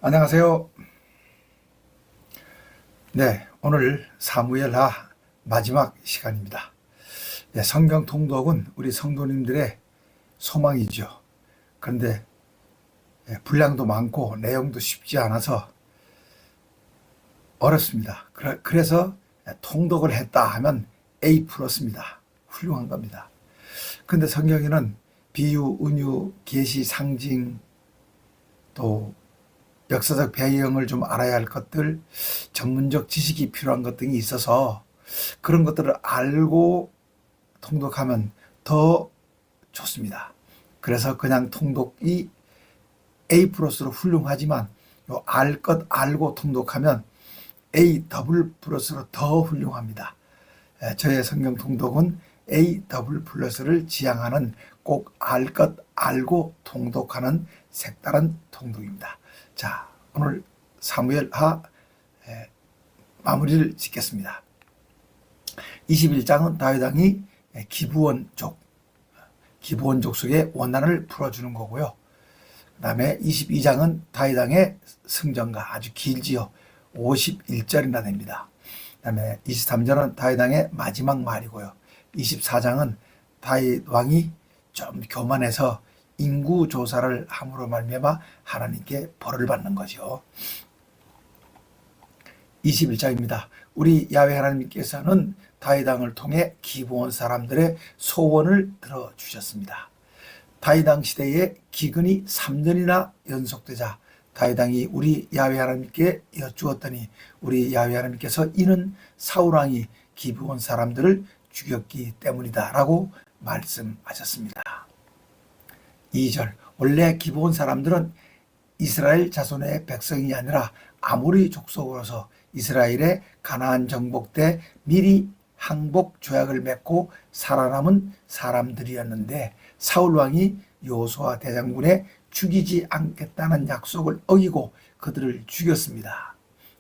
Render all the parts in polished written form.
안녕하세요. 네, 오늘 사무엘하 마지막 시간입니다. 네, 성경 통독은 우리 성도님들의 소망이죠. 그런데 분량도 많고 내용도 쉽지 않아서 어렵습니다. 그래서 통독을 했다 하면 A 플러스입니다. 훌륭한 겁니다. 그런데 성경에는 비유, 은유, 계시, 상징, 또 역사적 배경을 좀 알아야 할 것들, 전문적 지식이 필요한 것 등이 있어서 그런 것들을 알고 통독하면 더 좋습니다. 그래서 그냥 통독이 A 플러스로 훌륭하지만 알 것 알고 통독하면 A 더블 플러스로 더 훌륭합니다. 저의 성경 통독은 A 더블 플러스를 지향하는 꼭 알 것 알고 통독하는 색다른 통독입니다. 자, 오늘 사무엘하 마무리를 짓겠습니다. 21장은 다윗 왕이 기브온족 속의 원난을 풀어주는 거고요. 그 다음에 22장은 다윗 왕의 승전가, 아주 길지요. 51절이나 됩니다. 그 다음에 23절은 다윗 왕의 마지막 말이고요. 24장은 다윗 왕이 좀 교만해서 인구 조사를 함으로 말미암아 하나님께 벌을 받는 거죠. 21장입니다. 우리 야훼 하나님께서는 다윗 왕을 통해 기브온 사람들의 소원을 들어주셨습니다. 다윗 왕 시대에 기근이 3년이나 연속되자 다윗 왕이 우리 야훼 하나님께 여쭈었더니 우리 야훼 하나님께서 이는 사울 왕이 기브온 사람들을 죽였기 때문이다 라고 말씀하셨습니다. 2절, 원래 기브온 사람들은 이스라엘 자손의 백성이 아니라 아모리 족속으로서 이스라엘의 가나안 정복 때 미리 항복 조약을 맺고 살아남은 사람들이었는데 사울 왕이 여호수아 대장군에 죽이지 않겠다는 약속을 어기고 그들을 죽였습니다.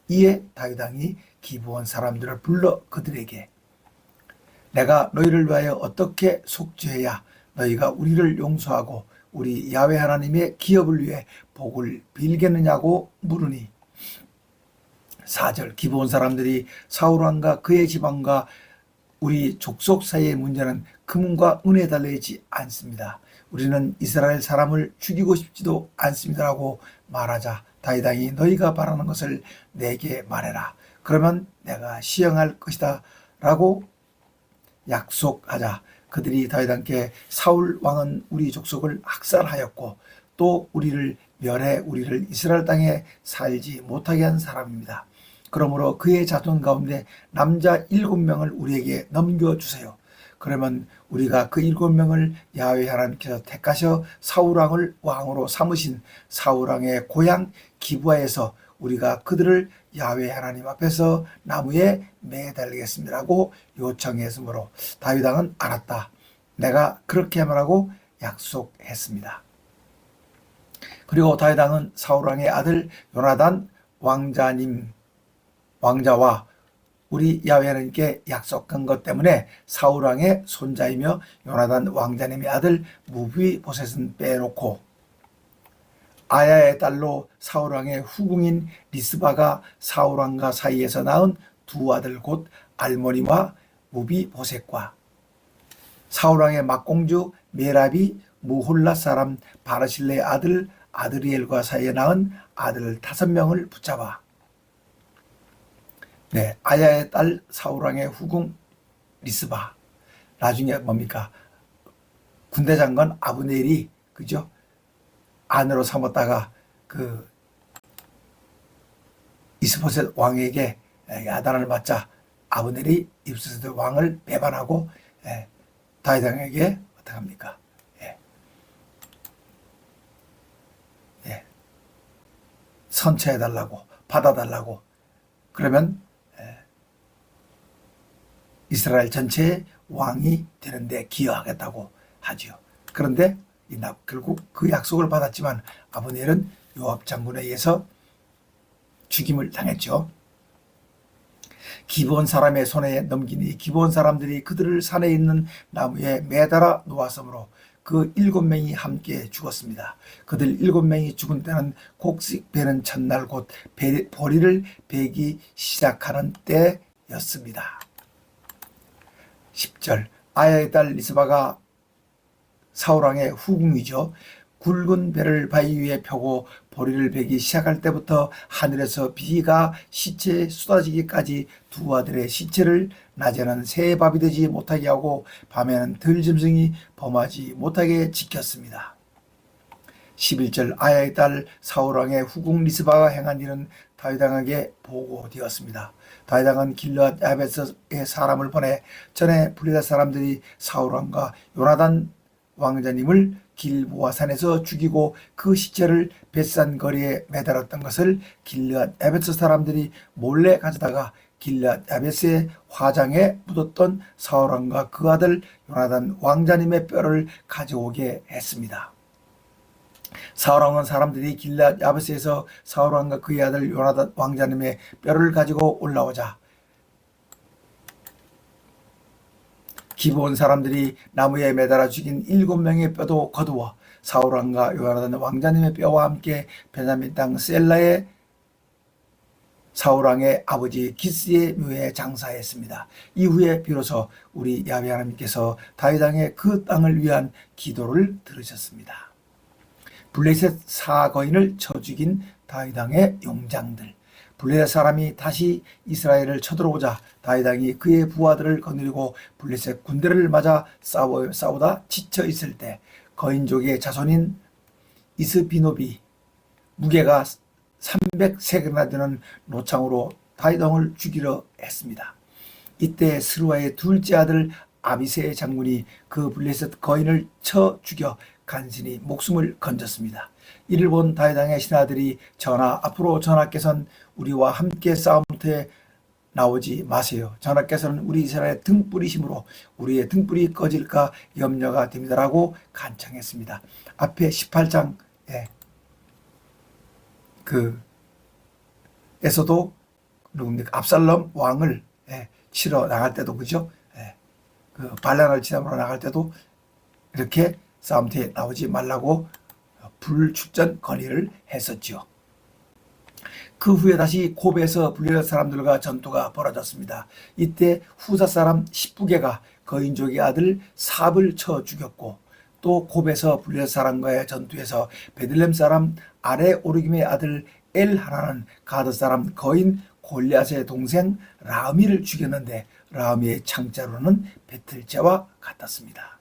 이에 다윗 왕이 기브온 사람들을 불러 그들에게 내가 너희를 위하여 어떻게 속죄해야 너희가 우리를 용서하고 우리 야훼 하나님의 기업을 위해 복을 빌겠느냐고 물으니 4절, 기브온 사람들이 사울 왕과 그의 집안과 우리 족속 사이의 문제는 금과 은에 달려있지 않습니다. 우리는 이스라엘 사람을 죽이고 싶지도 않습니다라고 말하자 다윗 왕이 너희가 바라는 것을 내게 말해라. 그러면 내가 시행할 것이다 라고 약속하자 그들이 다윗 왕께 사울 왕은 우리 족속을 학살하였고 또 우리를 멸해 우리를 이스라엘 땅에 살지 못하게 한 사람입니다. 그러므로 그의 자손 가운데 남자 7명을 우리에게 넘겨주세요. 그러면 우리가 그 7명을 야훼 하나님께서 택하셔 사울 왕을 왕으로 삼으신 사울 왕의 고향 기브아에서 우리가 그들을 야훼 하나님 앞에서 나무에 매달리겠습니다라고 요청했으므로 다윗 왕은 알았다. 내가 그렇게 하라고 약속했습니다. 그리고 다윗 왕은 사울 왕의 아들 요나단 왕자와 우리 야훼 하나님께 약속한 것 때문에 사울 왕의 손자이며 요나단 왕자님의 아들 무비보셋은 빼놓고 아야의 딸로 사울 왕의 후궁인 리스바가 사울 왕과 사이에서 낳은 두 아들 곧 알모니와 무비보셋과 사울 왕의 막공주 메랍이 무홀라 사람 바르실레의 아들 아드리엘과 사이에 낳은 아들 5명을 붙잡아 아야의 딸 사울 왕의 후궁 리스바, 나중에 뭡니까 군대 장관 아브넬이 그죠 아내로 삼았다가 그 이스보셋 왕에게 야단을 맞자 아브넬이 이스보셋 왕을 배반하고 다윗 왕에게 어떻게 합니까? 선처해달라고 받아달라고 그러면 이스라엘 전체의 왕이 되는데 기여하겠다고 하지요. 그런데 결국 그 약속을 받았지만 아브넬은 요압 장군에 의해서 죽임을 당했죠. 기브온 사람의 손에 넘기니 기브온 사람들이 그들을 산에 있는 나무에 매달아 놓았으므로 그 7명이 함께 죽었습니다. 그들 7명이 죽은 때는 곡식 베는 첫날 곧 보리를 베기 시작하는 때였습니다. 10절 아야의 딸 리스바가 사울왕의 후궁이죠. 굵은 배를 바위 위에 펴고 보리를 베기 시작할 때부터 하늘에서 비가 시체에 쏟아지기까지 두 아들의 시체를 낮에는 새의 밥이 되지 못하게 하고 밤에는 들짐승이 범하지 못하게 지켰습니다. 11절 아야의 딸 사울왕의 후궁 리스바가 행한 일은 다윗왕에게 보고되었습니다. 다윗왕은 길르앗 야베스에 사람을 보내 전에 블레셋 사람들이 사울왕과 요나단 왕자님을 길보아 산에서 죽이고 그 시체를 벳산 거리에 매달았던 것을 길르앗 야베스 사람들이 몰래 가져다가 길르앗 야베스의 화장에 묻었던 사울왕과 그 아들 요나단 왕자님의 뼈를 가져오게 했습니다. 사울왕은 사람들이 길르앗 야베스에서 사울왕과 그의 아들 요나단 왕자님의 뼈를 가지고 올라오자 기브온 사람들이 나무에 매달아 죽인 7명의 뼈도 거두어 사울왕과 요나단 왕자님의 뼈와 함께 베냐민 땅 셀라의 사울왕의 아버지 기스의 묘에 장사했습니다. 이후에 비로소 우리 야훼 하나님께서 다윗왕의 그 땅을 위한 기도를 들으셨습니다. 블레셋 사거인을 쳐 죽인 다윗왕의 용장들, 블레셋 사람이 다시 이스라엘을 쳐들어오자 다윗왕이 그의 부하들을 거느리고 블레셋 군대를 맞아 싸우다 지쳐 있을 때 거인족의 자손인 이스비노비 무게가 300세겔이나 되는 노창으로 다윗왕을 죽이려 했습니다. 이때 스루아의 둘째 아들 아비새의 장군이 그 블레셋 거인을 쳐 죽여 간신히 목숨을 건졌습니다. 이를 본 다윗왕의 신하들이 전하 앞으로 전하께서는 우리와 함께 싸움터에 나오지 마세요. 전하께서는 우리 이스라엘의 등불이심으로 우리의 등불이 꺼질까 염려가 됩니다라고 간청했습니다. 앞에 18장에 에서도 누굽니까? 압살롬 왕을 치러 나갈 때도 그죠? 그 반란을 지나러 나갈 때도 이렇게 싸움터에 나오지 말라고 불출전 건의를 했었죠. 그 후에 다시 고베에서 블레셋 사람들과 전투가 벌어졌습니다. 이때 후사 사람 십부게가 거인족의 아들 삽을 쳐 죽였고 또 고베에서 블레셋 사람과의 전투에서 베들레헴 사람 아레 오르김의 아들 엘하나는 가드 사람 거인 골리앗의 동생 라미를 죽였는데 라미의 창자로는 배틀자와 같았습니다.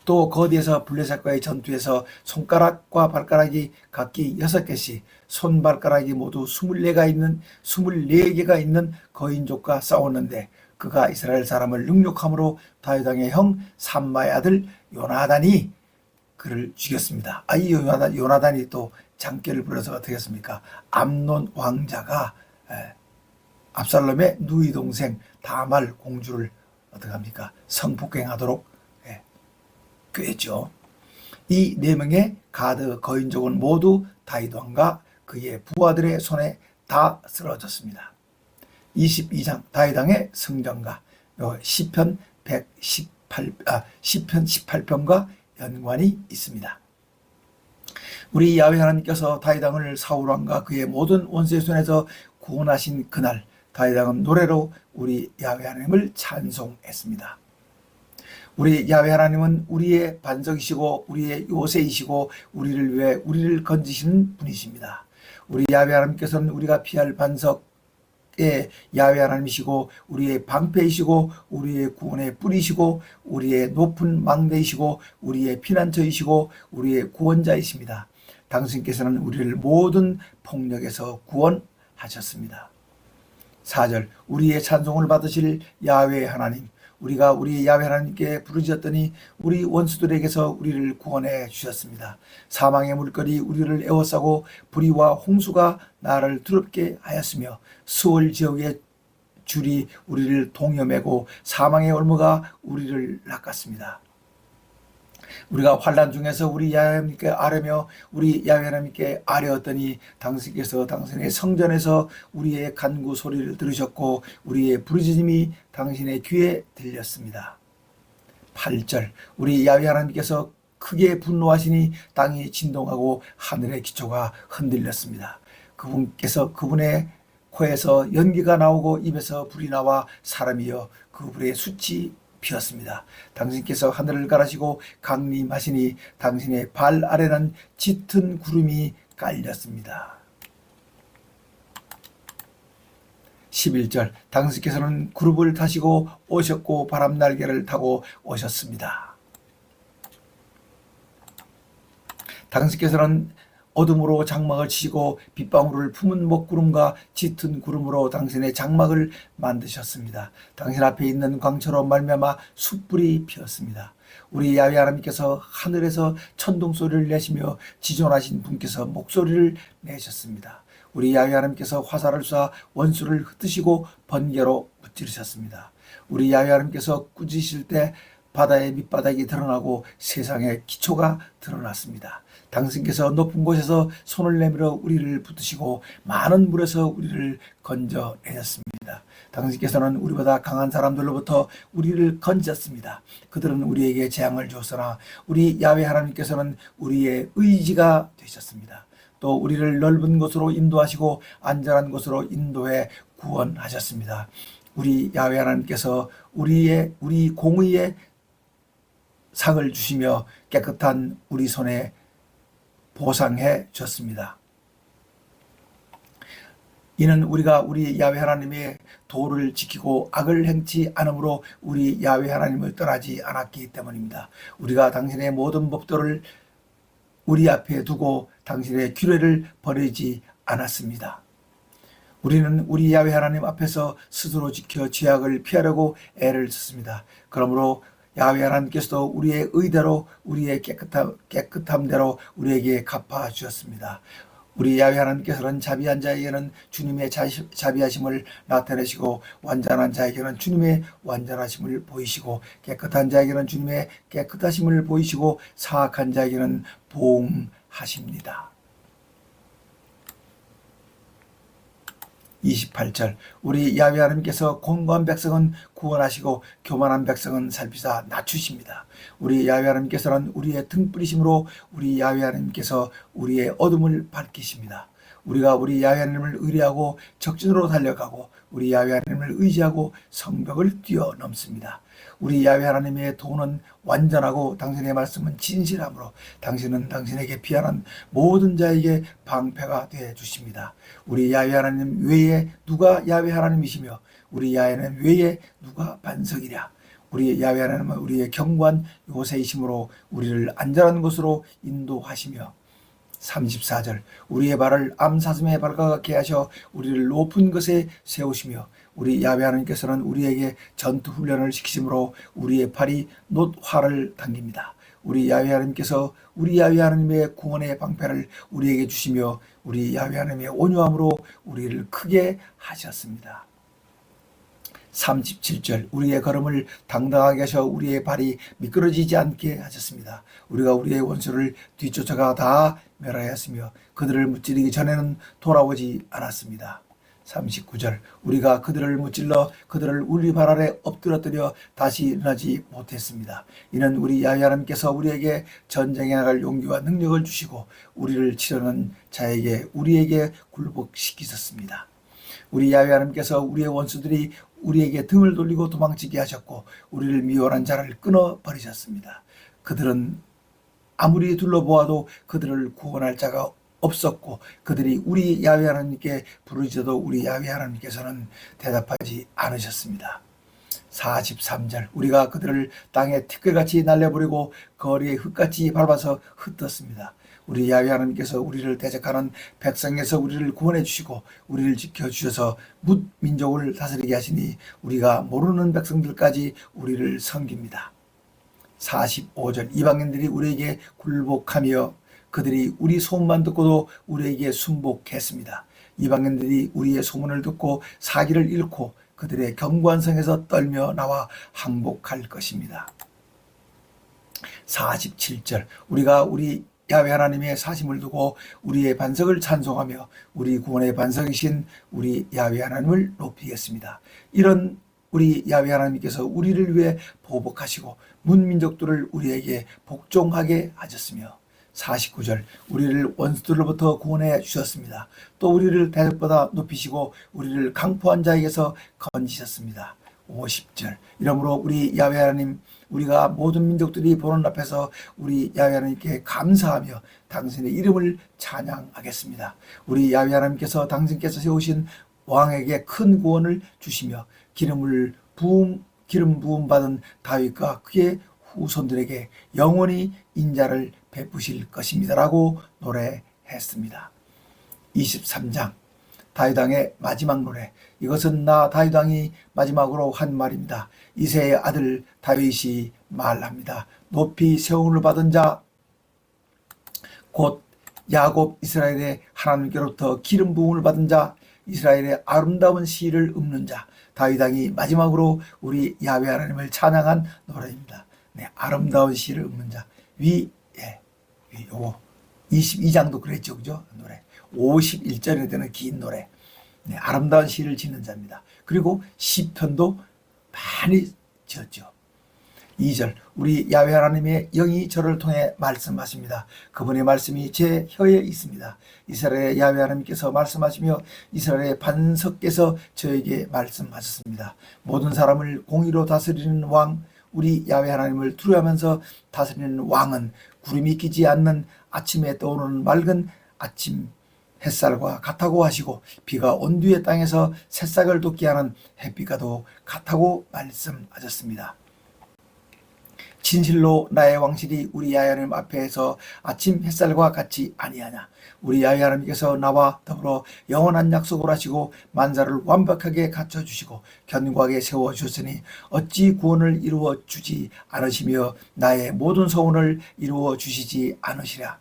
또 거기에서 블레셋과의 전투에서 손가락과 발가락이 각기 6개씩 손발가락이 모두 24개가 있는 거인족과 싸웠는데 그가 이스라엘 사람을 능욕함으로 다윗왕의 형 삼마의 아들 요나단이 그를 죽였습니다. 이 요나단이 또 장계를 불러서 어떻게 했습니까? 암논 왕자가 압살롬의 누이 동생 다말 공주를 어떻게 합니까? 성폭행하도록 꾀했죠. 이 4명의 가드 거인족은 모두 다윗왕과 그의 부하들의 손에 다 쓰러졌습니다. 22장 다윗왕의 성전가 시편 18편과 연관이 있습니다. 우리 야훼 하나님께서 다윗왕을 사울왕과 그의 모든 원수의 손에서 구원하신 그날 다윗왕은 노래로 우리 야훼 하나님을 찬송했습니다. 우리 야훼 하나님은 우리의 반석이시고 우리의 요새이시고 우리를 위해 우리를 건지시는 분이십니다. 우리 야훼 하나님께서는 우리가 피할 반석의 야훼 하나님이시고 우리의 방패이시고 우리의 구원의 뿌리시고 우리의 높은 망대이시고 우리의 피난처이시고 우리의 구원자이십니다. 당신께서는 우리를 모든 폭력에서 구원하셨습니다. 4절 우리의 찬송을 받으실 야훼 하나님, 우리가 우리 야훼 하나님께 부르짖었더니 우리 원수들에게서 우리를 구원해 주셨습니다. 사망의 물결이 우리를 에워싸고 불의와 홍수가 나를 두렵게 하였으며 수월 지역의 줄이 우리를 동여매고 사망의 올무가 우리를 낚았습니다. 우리가 환난 중에서 우리 야훼 하나님께 아뢰며 우리 야훼 하나님께 아뢰었더니 당신께서 당신의 성전에서 우리의 간구 소리를 들으셨고 우리의 부르짖음이 당신의 귀에 들렸습니다. 8절 우리 야훼 하나님께서 크게 분노하시니 땅이 진동하고 하늘의 기초가 흔들렸습니다. 그분의 코에서 연기가 나오고 입에서 불이 나와 사람이여 그 불에 숯이 피었습니다. 당신께서 하늘을 가라시고 강림하시니 당신의 발 아래는 짙은 구름이 깔렸습니다. 11절 당신께서는 구름을 타시고 오셨고 바람 날개를 타고 오셨습니다. 당신께서는 어둠으로 장막을 치시고 빗방울을 품은 먹구름과 짙은 구름으로 당신의 장막을 만드셨습니다. 당신 앞에 있는 광처로 말미암아 숯불이 피었습니다. 우리 야훼 하나님께서 하늘에서 천둥 소리를 내시며 지존하신 분께서 목소리를 내셨습니다. 우리 야훼 하나님께서 화살을 쏴 원수를 흩으시고 번개로 무찌르셨습니다. 우리 야훼 하나님께서 꾸짖으실 때 바다의 밑바닥이 드러나고 세상의 기초가 드러났습니다. 당신께서 높은 곳에서 손을 내밀어 우리를 붙드시고 많은 물에서 우리를 건져내셨습니다. 당신께서는 우리보다 강한 사람들로부터 우리를 건졌습니다. 그들은 우리에게 재앙을 주었으나 우리 야훼 하나님께서는 우리의 의지가 되셨습니다. 또 우리를 넓은 곳으로 인도하시고 안전한 곳으로 인도해 구원하셨습니다. 우리 야훼 하나님께서 우리 공의의 상을 주시며 깨끗한 우리 손에 보상해 줬습니다. 이는 우리가 우리 야훼 하나님의 도를 지키고 악을 행치 않으므로 우리 야훼 하나님을 떠나지 않았기 때문입니다. 우리가 당신의 모든 법도를 우리 앞에 두고 당신의 규례를 버리지 않았습니다. 우리는 우리 야훼 하나님 앞에서 스스로 지켜 죄악을 피하려고 애를 썼습니다. 그러므로 야훼 하나님께서도 우리의 의대로 우리의 깨끗함대로 우리에게 갚아 주셨습니다. 우리 야훼 하나님께서는 자비한 자에게는 주님의 자비하심을 나타내시고 완전한 자에게는 주님의 완전하심을 보이시고 깨끗한 자에게는 주님의 깨끗하심을 보이시고 사악한 자에게는 보응하십니다. 28절 우리 야훼 하나님께서 공고한 백성은 구원하시고 교만한 백성은 살피사 낮추십니다. 우리 야훼 하나님께서는 우리의 등불이심으로 우리 야훼 하나님께서 우리의 어둠을 밝히십니다. 우리가 우리 야훼 하나님을 의뢰하고 적진으로 달려가고 우리 야훼 하나님을 의지하고 성벽을 뛰어넘습니다. 우리 야훼 하나님의 도는 완전하고 당신의 말씀은 진실함으로 당신은 당신에게 피하는 모든 자에게 방패가 되어 주십니다. 우리 야훼 하나님 외에 누가 야훼 하나님이시며 우리 야훼 하나님 외에 누가 반석이랴. 우리 야훼 하나님은 우리의 견고한 요새이심으로 우리를 안전한 곳으로 인도하시며 34절 우리의 발을 암사슴의 발과 같게 하셔 우리를 높은 것에 세우시며 우리 야훼 하나님께서는 우리에게 전투 훈련을 시키심으로 우리의 팔이 놋 활을 당깁니다. 우리 야훼 하나님께서 우리 야훼 하나님의 구원의 방패를 우리에게 주시며 우리 야훼 하나님의 온유함으로 우리를 크게 하셨습니다. 37절 우리의 걸음을 당당하게 하셔 우리의 발이 미끄러지지 않게 하셨습니다. 우리가 우리의 원수를 뒤쫓아가 다 멸하였으며 그들을 무찌르기 전에는 돌아오지 않았습니다. 39절 우리가 그들을 무찔러 그들을 우리 발 아래 엎드러뜨려 다시 일어나지 못했습니다. 이는 우리 야훼 하나님께서 우리에게 전쟁에 나갈 용기와 능력을 주시고 우리를 치려는 자에게 우리에게 굴복시키셨습니다. 우리 야훼 하나님께서 우리의 원수들이 우리에게 등을 돌리고 도망치게 하셨고 우리를 미워하는 자를 끊어버리셨습니다. 그들은 아무리 둘러보아도 그들을 구원할 자가 없었고 그들이 우리 야훼 하나님께 부르짖어도 우리 야훼 하나님께서는 대답하지 않으셨습니다. 43절 우리가 그들을 땅에 티끌같이 날려버리고 거리에 흙같이 밟아서 흩었습니다. 우리 야훼 하나님께서 우리를 대적하는 백성에서 우리를 구원해 주시고 우리를 지켜주셔서 뭇 민족을 다스리게 하시니 우리가 모르는 백성들까지 우리를 섬깁니다. 45절 이방인들이 우리에게 굴복하며 그들이 우리 소문만 듣고도 우리에게 순복했습니다. 이방인들이 우리의 소문을 듣고 사기를 잃고 그들의 견고한 성에서 떨며 나와 항복할 것입니다. 47절 우리가 우리 야훼 하나님의 사심을 두고 우리의 반석을 찬송하며 우리 구원의 반석이신 우리 야훼 하나님을 높이겠습니다. 이런 우리 야훼 하나님께서 우리를 위해 보복하시고 문민족들을 우리에게 복종하게 하셨으며 49절 우리를 원수들로부터 구원해 주셨습니다. 또 우리를 대적보다 높이시고 우리를 강포한 자에게서 건지셨습니다. 50절 이러므로 우리 야훼 하나님 우리가 모든 민족들이 보는 앞에서 우리 야훼 하나님께 감사하며 당신의 이름을 찬양하겠습니다. 우리 야훼 하나님께서 당신께서 세우신 왕에게 큰 구원을 주시며 기름 부음 받은 다윗과 그의 후손들에게 영원히 인자를 베푸실 것입니다 라고 노래했습니다. 23장 다윗 왕의 마지막 노래. 이것은 나 다윗 왕이 마지막으로 한 말입니다. 이새의 아들 다윗이 말합니다. 높이 세움을 받은 자 곧 야곱 이스라엘의 하나님께로부터 기름 부음을 받은 자 이스라엘의 아름다운 시를 읊는 자 다윗 왕이 마지막으로 우리 야훼 하나님을 찬양한 노래입니다. 네, 아름다운 시를 읊는 자 요거 22장도 그랬죠, 그죠? 노래 51절에 되는 긴 노래. 네, 아름다운 시를 짓는 자입니다. 그리고 시편도 많이 지었죠. 2절 우리 야훼 하나님의 영이 저를 통해 말씀하십니다. 그분의 말씀이 제 혀에 있습니다. 이스라엘의 야훼 하나님께서 말씀하시며 이스라엘의 반석께서 저에게 말씀하셨습니다. 모든 사람을 공의로 다스리는 왕 우리 야훼 하나님을 두려워하면서 다스리는 왕은 구름이 끼지 않는 아침에 떠오르는 맑은 아침 햇살과 같다고 하시고 비가 온 뒤에 땅에서 새싹을 돋게 하는 햇빛과도 같다고 말씀하셨습니다. 진실로 나의 왕실이 우리 야훼 하나님 앞에서 아침 햇살과 같이 아니하냐. 우리 야훼 하나님께서 나와 더불어 영원한 약속을 하시고 만사를 완벽하게 갖춰주시고 견고하게 세워주셨으니 어찌 구원을 이루어 주지 않으시며 나의 모든 소원을 이루어 주시지 않으시랴.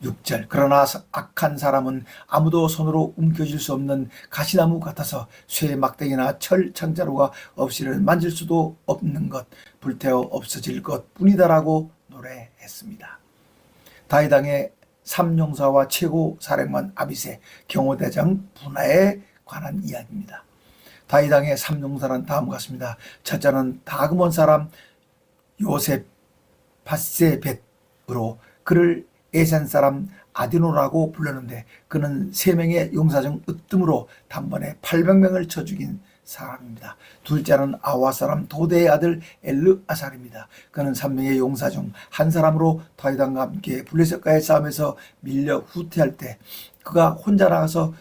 6절 그러나 악한 사람은 아무도 손으로 움켜쥘 수 없는 가시나무 같아서 쇠 막대기나 철 창자루가 없이는 만질 수도 없는 것 불태워 없어질 것 뿐이다라고 노래했습니다. 다윗 왕의 삼용사와 최고 사령관 아비새 경호대장 분하에 관한 이야기입니다. 다윗 왕의 삼용사는 다음과 같습니다. 첫째는 다그몬 사람 요셉 바세벳으로 그를 에산 사람 아디노라고 불렀는데 그는 3명의 용사 중 으뜸으로 단번에 800명을 쳐 죽인 사람입니다. 둘째는 아와 사람 도대의 아들 엘르아살입니다. 그는 3명의 용사 중 한 사람으로 다윗 왕과 함께 블레셋과의 싸움에서 밀려 후퇴할 때 그가 혼자 나가서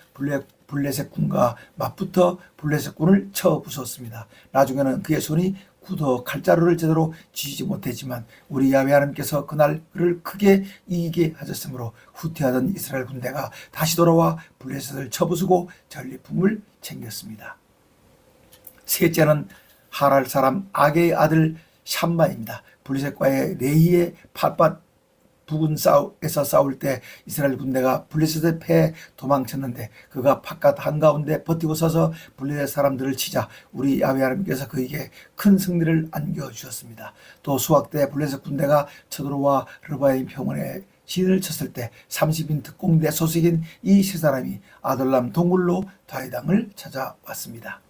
블레셋 군과 맞붙어 블레셋 군을 쳐 부쉈습니다. 나중에는 그의 손이 굳어 칼자루를 제대로 쥐지 못했지만 우리 야훼 하나님께서 그날 그를 크게 이기게 하셨으므로 후퇴하던 이스라엘 군대가 다시 돌아와 블레셋을 쳐부수고 전리품을 챙겼습니다. 셋째는 하랄 사람 아게의 아들 샴마입니다. 블레셋과의 레히의 팟밭 부근에서 싸울 때 이스라엘 군대가 블레셋의 패에 도망쳤는데 그가 바깥 한가운데 버티고 서서 블레셋 사람들을 치자 우리 야훼 하나님께서 그에게 큰 승리를 안겨주셨습니다. 또 수학 때 블레셋 군대가 쳐들어와 르바임 평원에 진을 쳤을 때 30인 특공대 소식인 이 세 사람이 아둘람 동굴로 다윗 왕을 찾아왔습니다.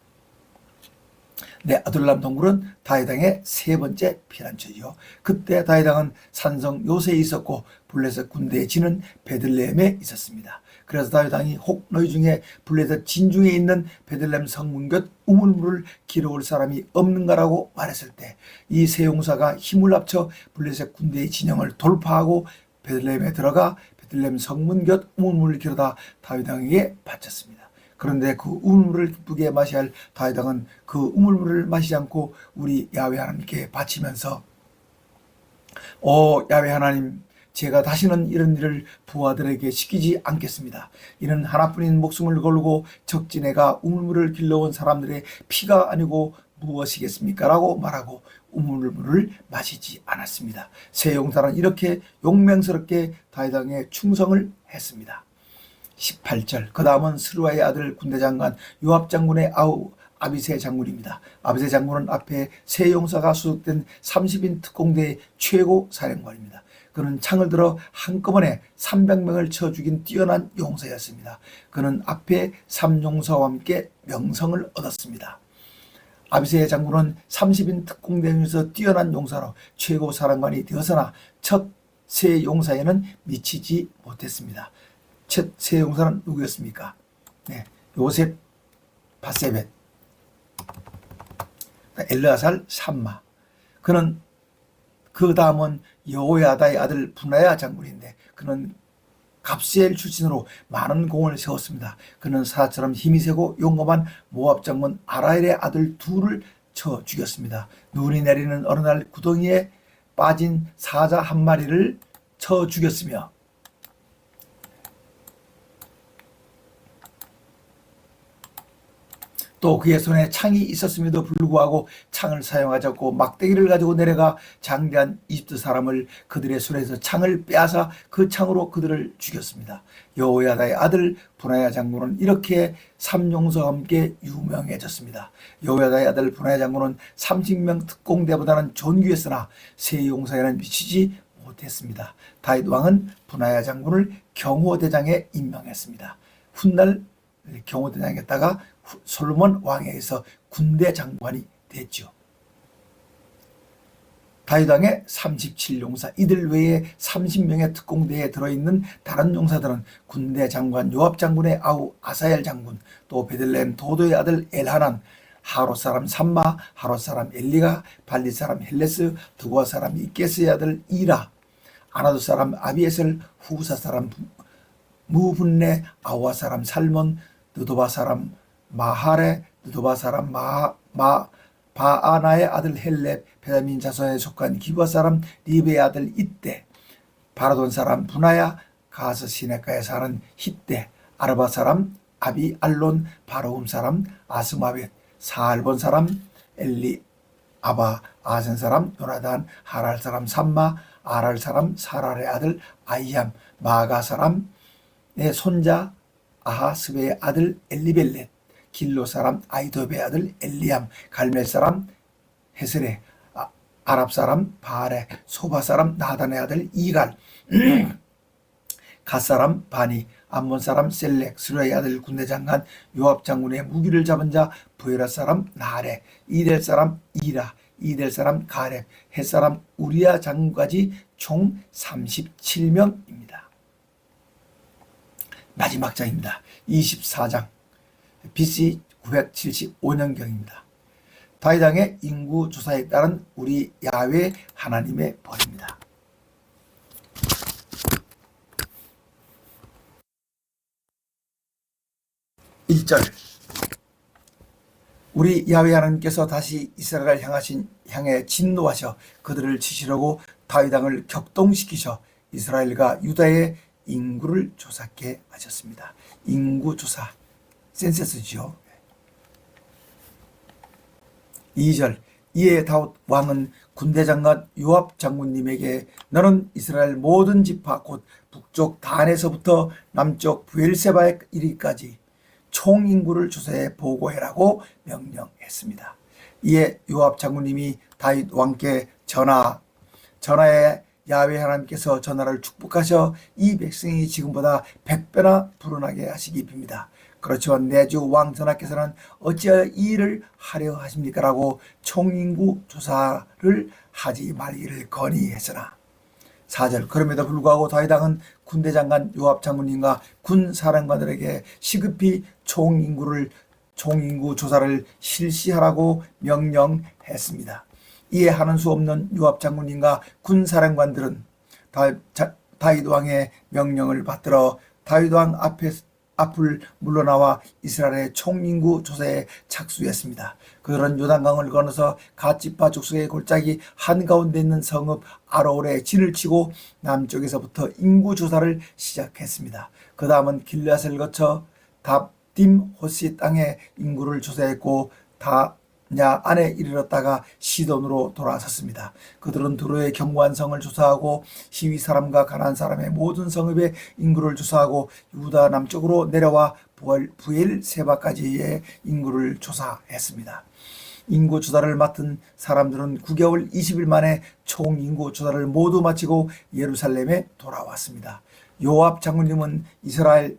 네, 아둘람 동굴은 다윗 왕의 3번째 피난처죠. 그때 다윗 왕은 산성 요새에 있었고 블레셋 군대의 진은 베들레헴에 있었습니다. 그래서 다윗 왕이 혹 너희 중에 블레셋 진중에 있는 베들레헴 성문 곁 우물물을 길어올 사람이 없는가라고 말했을 때 이 세 용사가 힘을 합쳐 블레셋 군대의 진영을 돌파하고 베들레헴에 들어가 베들레헴 성문 곁 우물물을 길어다 다윗 왕에게 바쳤습니다. 그런데 그 우물물을 기쁘게 마셔야 할 다윗 왕은 그 우물물을 마시지 않고 우리 야훼 하나님께 바치면서 야훼 하나님 제가 다시는 이런 일을 부하들에게 시키지 않겠습니다. 이는 하나뿐인 목숨을 걸고 적진에가 우물물을 길러온 사람들의 피가 아니고 무엇이겠습니까? 라고 말하고 우물물을 마시지 않았습니다. 세 용사는 이렇게 용맹스럽게 다윗 왕에 충성을 했습니다. 18절 그 다음은 스루아의 아들 군대장관 요압 장군의 아비새 장군입니다. 아비새 장군은 앞에 세 용사가 수속된 30인 특공대의 최고 사령관입니다. 그는 창을 들어 한꺼번에 300명을 쳐 죽인 뛰어난 용사였습니다. 그는 앞에 3용사와 함께 명성을 얻었습니다. 아비새 장군은 30인 특공대 중에서 뛰어난 용사로 최고 사령관이 되었으나 첫 세 용사에는 미치지 못했습니다. 첫 세 용사는 누구였습니까? 네, 요셉 바세벳, 엘르아살 삼마. 그는 그 다음은 여호야다의 아들 분하야 장군인데 그는 갑세엘 출신으로 많은 공을 세웠습니다. 그는 사자처럼 힘이 세고 용감한 모압 장군 아라엘의 아들 둘을 쳐 죽였습니다. 눈이 내리는 어느 날 구덩이에 빠진 사자 한 마리를 쳐 죽였으며 또 그의 손에 창이 있었음에도 불구하고 창을 사용하지 않고 막대기를 가지고 내려가 장대한 이집트 사람을 그들의 손에서 창을 빼앗아 그 창으로 그들을 죽였습니다. 여호야다의 아들 분하야 장군은 이렇게 삼용사와 함께 유명해졌습니다. 여호야다의 아들 분하야 장군은 30명 특공대보다는 존귀했으나 세 용사에는 미치지 못했습니다. 다윗 왕은 분하야 장군을 경호대장에 임명했습니다. 훗날 경호대장에다가 솔로몬 왕에 의해서 군대 장관이 됐죠. 다윗 왕의 37용사, 이들 외에 30명의 특공대에 들어있는 다른 용사들은 군대 장관 요압 장군의 아우 아사엘 장군, 또 베들레헴 도도의 아들 엘하난, 하롯 사람 삼마, 하롯 사람 엘리가, 발리 사람 헬레스, 두과 사람 이게스의 아들 이라, 아나도 사람 아비에셀, 후사 사람 무분네, 아와 사람 살몬, 느도바 사람 마하레, 느도바 사람 바아나의 아들 헬렙, 베냐민 자손에 속한 기브아 사람 리베의 아들 이떼, 바라돈 사람 분하야, 가스 시내가에 사는 히떼, 아르바 사람 아비 알론, 바로움 사람 아스마벳, 사알본 사람 엘리 아바, 아센 사람 요나단, 하랄 사람 삼마, 아랄 사람 사랄의 아들 아이암, 마가 사람의 손자 아하스베의 아들 엘리벨렛, 길로 사람 아이도베의 아들 엘리암, 갈멜 사람 헤스레, 아랍 사람 바레, 소바 사람 나단의 아들 이갈, 갓 사람 바니, 암몬 사람 셀렉, 스루의 아들 군대장관 요압 장군의 무기를 잡은 자 부에라 사람 나레, 이델 사람 이라, 이델 사람 가렙, 헷 사람 우리야 장군까지 총 37명입니다. 마지막 장입니다. 24장 BC 975년경입니다. 다윗 왕의 인구 조사에 따른 우리 야훼 하나님의 벌입니다. 1절 우리 야훼 하나님께서 다시 이스라엘을 향해 진노하셔 그들을 치시려고 다윗 왕을 격동시키셔 이스라엘과 유다의 인구를 조사케 하셨습니다. 인구 조사, 센서스죠. 2절 이에 다윗 왕은 군대장관 요압 장군님에게 너는 이스라엘 모든 지파 곧 북쪽 단에서부터 남쪽 브엘세바에 이르기까지 총 인구를 조사해 보고해라고 명령했습니다. 이에 요압 장군님이 다윗 왕께 전하에 야훼 하나님께서 전하를 축복하셔 이 백성이 지금보다 100배나 불어나게 하시기 빕니다. 그렇지만 내 주 왕 전하께서는 어찌하여 이 일을 하려 하십니까? 라고 총인구 조사를 하지 말기를 건의했으나 4절 그럼에도 불구하고 다윗 왕은 군대장관 요압 장군님과 군사령관들에게 시급히 총인구 조사를 실시하라고 명령했습니다. 이에 하는 수 없는 요압 장군님과 군사령관들은 다윗 왕의 명령을 받들어 다윗 왕 앞을 물러나와 이스라엘의 총인구 조사에 착수했습니다. 그들은 요단강을 건너서 갓지파 족속의 골짜기 한가운데 있는 성읍 아로울에 진을 치고 남쪽에서부터 인구 조사를 시작했습니다. 그 다음은 길앗을 거쳐 답딤 호시 땅의 인구를 조사했고 다냐 안에 이르렀다가 시돈으로 돌아섰습니다. 그들은 두로의 견고한 성을 조사하고 히위 사람과 가나안 사람의 모든 성읍의 인구를 조사하고 유다 남쪽으로 내려와 부엘세바까지의 인구를 조사했습니다. 인구 조사를 맡은 사람들은 9개월 20일 만에 총 인구 조사를 모두 마치고 예루살렘에 돌아왔습니다. 요압 장군님은 이스라엘에서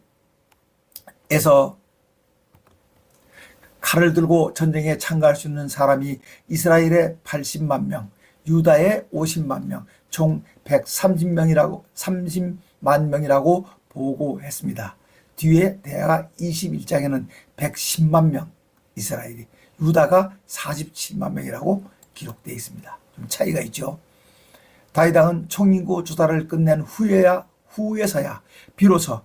칼을 들고 전쟁에 참가할 수 있는 사람이 이스라엘의 80만 명, 유다의 50만 명, 총 30만 명이라고 보고했습니다. 뒤에 대하 21장에는 110만 명 이스라엘이, 유다가 47만 명이라고 기록되어 있습니다. 좀 차이가 있죠. 다윗 왕은 총인구 조사를 끝낸 후에서야 비로소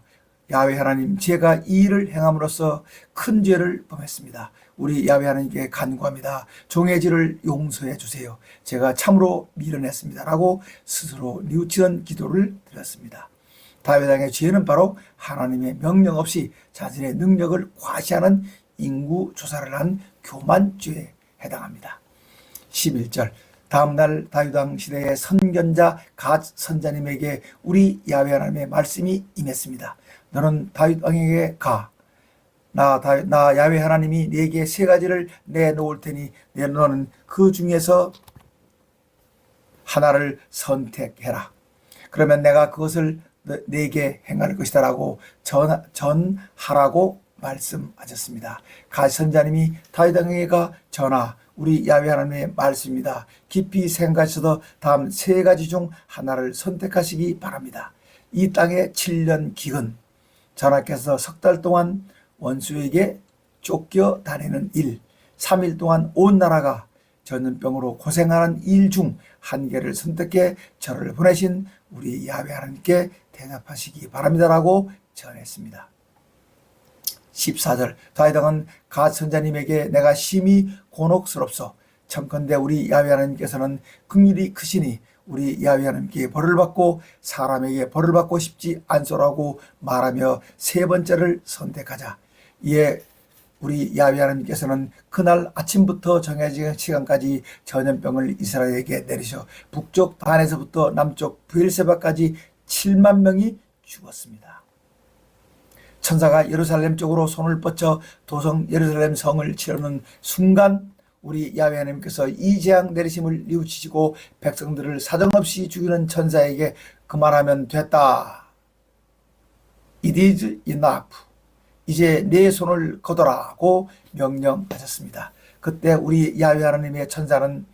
야훼 하나님, 제가 이 일을 행함으로써 큰 죄를 범했습니다. 우리 야훼 하나님께 간구합니다. 종의 죄를 용서해 주세요. 제가 참으로 미련했습니다. 라고 스스로 뉘우치는 기도를 드렸습니다. 다윗 왕의 죄는 바로 하나님의 명령 없이 자신의 능력을 과시하는 인구 조사를 한 교만죄에 해당합니다. 11절, 다음날 다윗 왕 시대의 선견자 갓 선자님에게 우리 야훼 하나님의 말씀이 임했습니다. 너는 다윗 왕에게 가. 나 야훼 하나님이 네게 세 가지를 내놓을 테니 너는 그 중에서 하나를 선택해라. 그러면 내가 그것을 네게 행할 것이다 라고 전하라고 말씀하셨습니다. 갓 선자님이 다윗 왕에게 가 전하, 우리 야훼 하나님의 말씀입니다. 깊이 생각하셔서 다음 세 가지 중 하나를 선택하시기 바랍니다. 이 땅의 7년 기근, 전하께서 석 달 동안 원수에게 쫓겨 다니는 일, 3일 동안 온 나라가 전염병으로 고생하는 일 중 한 개를 선택해 저를 보내신 우리 야훼 하나님께 대답하시기 바랍니다라고 전했습니다. 14절, 다윗 왕은 갓 선자님에게 내가 심히 곤혹스럽소. 청컨대 우리 야훼 하나님께서는 긍휼이 크시니 우리 야훼 하나님께 벌을 받고 사람에게 벌을 받고 싶지 않소라고 말하며 세 번째를 선택하자. 이에 우리 야훼 하나님께서는 그날 아침부터 정해진 시간까지 전염병을 이스라엘에게 내리셔 북쪽 단에서부터 남쪽 브엘세바까지 7만 명이 죽었습니다. 천사가 예루살렘 쪽으로 손을 뻗쳐 도성 예루살렘 성을 치르는 순간 우리 야훼 하나님께서 이 재앙 내리심을 뉘우치시고 백성들을 사정없이 죽이는 천사에게 그만하면 됐다. It is enough. 이제 내 손을 거둬라고 명령하셨습니다. 그때 우리 야훼 하나님의 천사는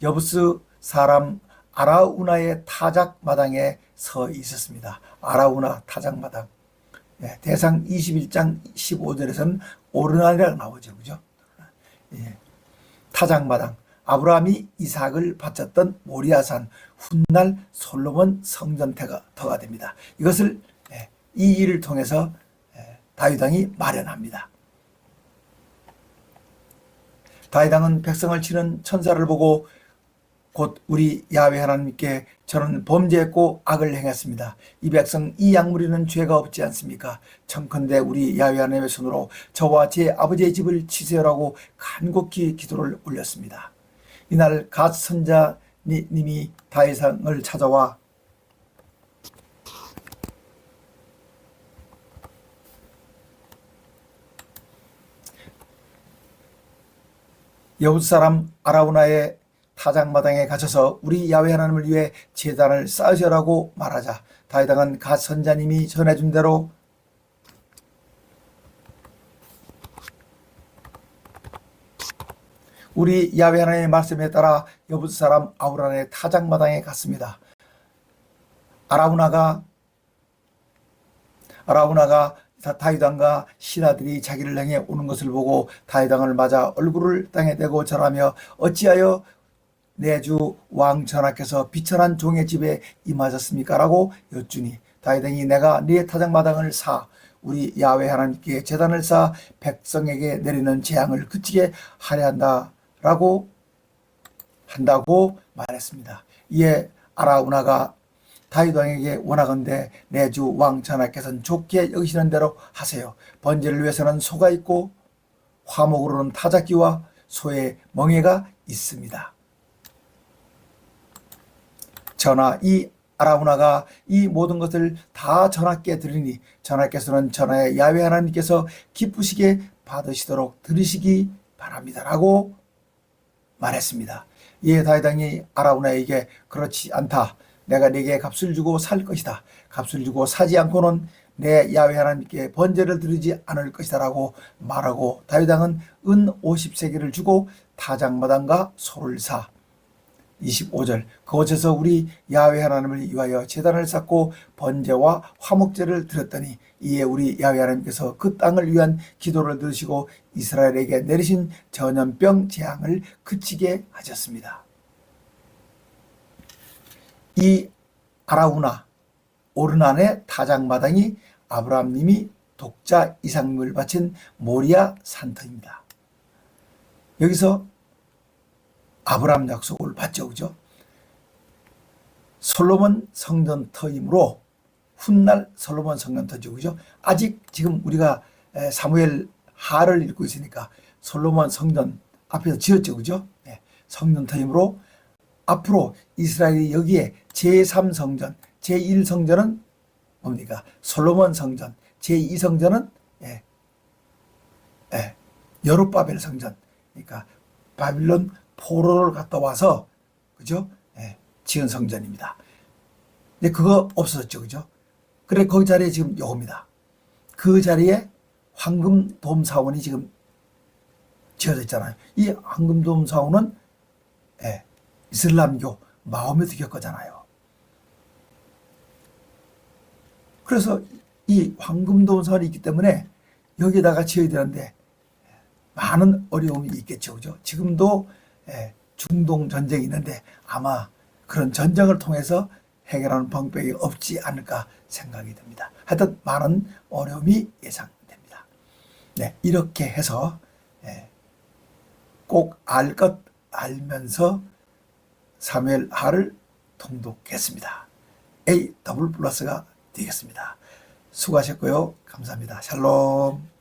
여부스 사람 아라우나의 타작마당에 서 있었습니다. 아라우나 타작마당. 예, 대상 21장 15절에서는 오르날이라고 나오죠. 그죠? 예, 타작마당. 아브라함이 이삭을 바쳤던 모리아산, 훗날 솔로몬 성전터가 됩니다. 이것을 이 일을 통해서 다윗 왕이 마련합니다. 다윗 왕은 백성을 치는 천사를 보고 곧 우리 야훼 하나님께 저는 범죄했고 악을 행했습니다. 이 백성 이 약물이는 죄가 없지 않습니까? 청컨대 우리 야훼 하나님의 손으로 저와 제 아버지의 집을 치세요라고 간곡히 기도를 올렸습니다. 이날 갓 선자님이 다윗 왕을 찾아와 여부스 사람 아라우나의 타작마당에 갇혀서 우리 야훼 하나님을 위해 제단을 쌓으시라고 말하자 다윗 왕은 갓 선자님이 전해준 대로 우리 야훼 하나님의 말씀에 따라 여부스 사람 아우란의 타작마당에 갔습니다. 아라우나가 다윗 왕과 신하들이 자기를 향해 오는 것을 보고 다윗 왕을 맞아 얼굴을 땅에 대고 절하며 어찌하여 내 주 왕 전하께서 비천한 종의 집에 임하셨습니까? 라고 여쭈니 다윗 왕이 내가 네 타작마당을 사 우리 야훼 하나님께 제단을 쌓아 백성에게 내리는 재앙을 그치게 하려 한다고 말했습니다. 이에 아라우나가 다윗 왕에게 원하건대 내 주 왕 전하께서는 좋게 여기시는 대로 하세요. 번제를 위해서는 소가 있고 화목으로는 타작기와 소의 멍에가 있습니다. 전하, 이 아라우나가 이 모든 것을 다 전하께 드리니 전하께서는 전하의 야훼 하나님께서 기쁘시게 받으시도록 들으시기 바랍니다. 라고 말했습니다. 이에 다윗 왕이 아라우나에게 그렇지 않다. 내가 네게 값을 주고 살 것이다. 값을 주고 사지 않고는 내 야훼 하나님께 번제를 드리지 않을 것이다라고 말하고 다윗 왕은 은 50세겔을 주고 타작마당과 소를 사 25절 그곳에서 우리 야훼 하나님을 위하여 제단을 쌓고 번제와 화목제를 드렸더니 이에 우리 야훼 하나님께서 그 땅을 위한 기도를 들으시고 이스라엘에게 내리신 전염병 재앙을 그치게 하셨습니다. 이 아라우나 오르난의 타작마당이 아브라함님이 독자 이삭물을 바친 모리아 산터입니다. 여기서 아브라함 약속을 받죠. 그죠? 솔로몬 성전터이므로 훗날 솔로몬 성전터죠. 그죠? 아직 지금 우리가 사무엘 하를 읽고 있으니까 솔로몬 성전 앞에서 지었죠. 그죠? 네. 성전터이므로 앞으로 이스라엘이 여기에 제3성전, 제1성전은 뭡니까? 솔로몬 성전, 제2성전은 여룹바벨 성전. 그러니까 바빌론 포로를 갔다 와서 그죠? 지은 성전입니다. 근데 그거 없어졌죠. 그죠? 그래 거기 자리에 지금 요겁니다. 그 자리에 황금돔 사원이 지금 지어져 있잖아요. 이 황금돔 사원은 이슬람교 마호메트 교거잖아요. 그래서 이 황금돔 사원이 있기 때문에 여기다가 지어야 되는데 많은 어려움이 있겠죠. 그죠? 지금도 중동 전쟁이 있는데 아마 그런 전쟁을 통해서 해결하는 방법이 없지 않을까 생각이 듭니다. 하여튼 많은 어려움이 예상됩니다. 네, 이렇게 해서 꼭 알 것 알면서 사무엘 하를 통독했습니다. A 더블 플러스가 되겠습니다. 수고하셨고요. 감사합니다. 샬롬.